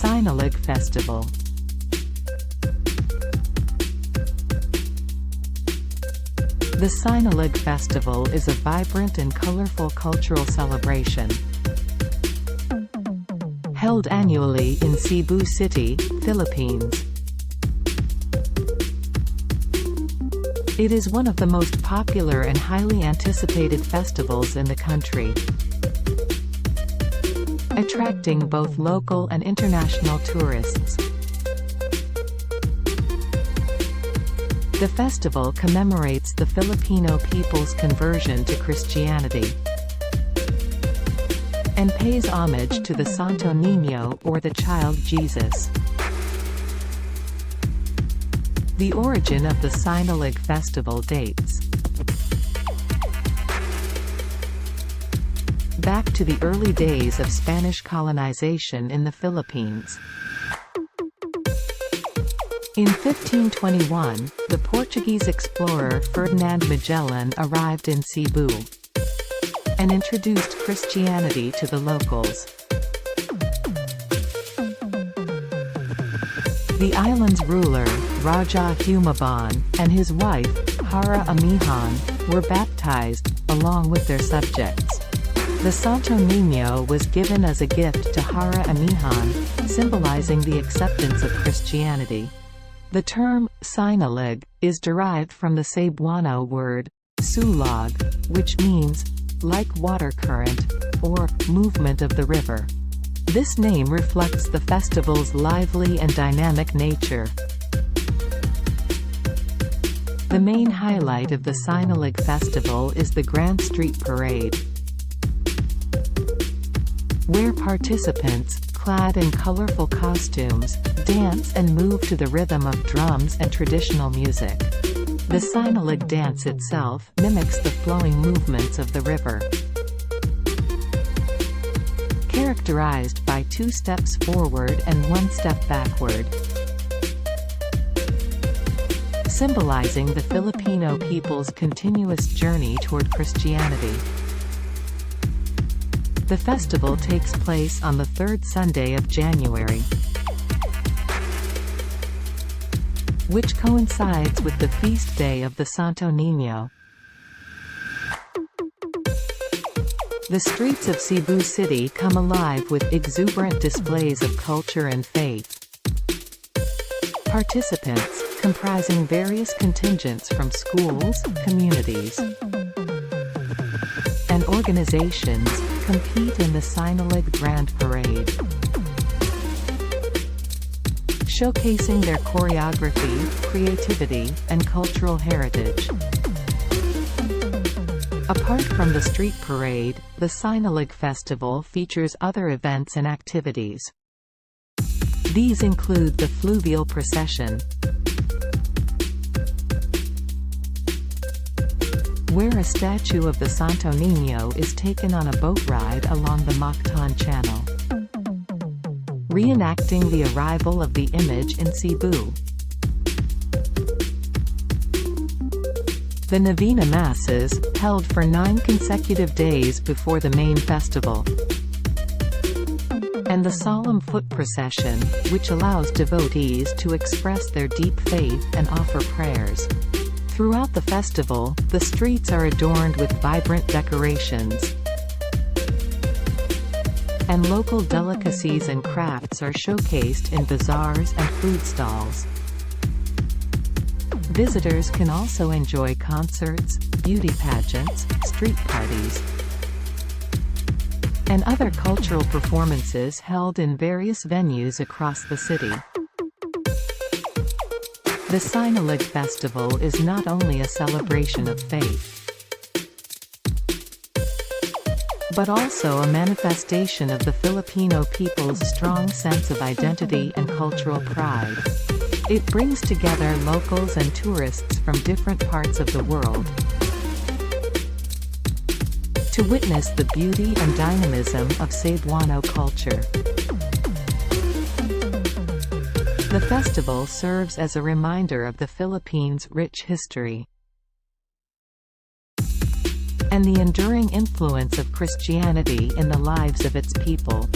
Sinulog Festival. The Sinulog Festival is a vibrant and colorful cultural celebration held annually in Cebu City, Philippines. It is one of the most popular and highly anticipated festivals in the country, attracting both local and international tourists. The festival commemorates the Filipino people's conversion to Christianity and pays homage to the Santo Niño, or the child Jesus. The origin of the Sinulog Festival dates back to the early days of Spanish colonization in the Philippines. In 1521, the Portuguese explorer Ferdinand Magellan arrived in Cebu and introduced Christianity to the locals. The island's ruler, Raja Humabon, and his wife, Hara Amihan, were baptized, along with their subjects. The Santo Niño was given as a gift to Hara Amihan, symbolizing the acceptance of Christianity. The term, Sinulog, is derived from the Cebuano word, sulog, which means, like water current, or, movement of the river. This name reflects the festival's lively and dynamic nature. The main highlight of the Sinulog Festival is the Grand Street Parade, where participants, clad in colorful costumes, dance and move to the rhythm of drums and traditional music. The Sinulog dance itself mimics the flowing movements of the river, characterized by 2 steps forward and 1 step backward, symbolizing the Filipino people's continuous journey toward Christianity. The festival takes place on the 3rd Sunday of January, which coincides with the feast day of the Santo Niño. The streets of Cebu City come alive with exuberant displays of culture and faith. Participants, comprising various contingents from schools, communities, and organizations, compete in the Sinulog Grand Parade, showcasing their choreography, creativity, and cultural heritage. Apart from the street parade, the Sinulog Festival features other events and activities. These include the fluvial procession, where a statue of the Santo Niño is taken on a boat ride along the Mactan Channel, reenacting the arrival of the image in Cebu. The Novena Masses, held for 9 consecutive days before the main festival, and the solemn foot procession, which allows devotees to express their deep faith and offer prayers. Throughout the festival, the streets are adorned with vibrant decorations, and local delicacies and crafts are showcased in bazaars and food stalls. Visitors can also enjoy concerts, beauty pageants, street parties, and other cultural performances held in various venues across the city. The Sinulog Festival is not only a celebration of faith, but also a manifestation of the Filipino people's strong sense of identity and cultural pride. It brings together locals and tourists from different parts of the world to witness the beauty and dynamism of Cebuano culture. The festival serves as a reminder of the Philippines' rich history and the enduring influence of Christianity in the lives of its people.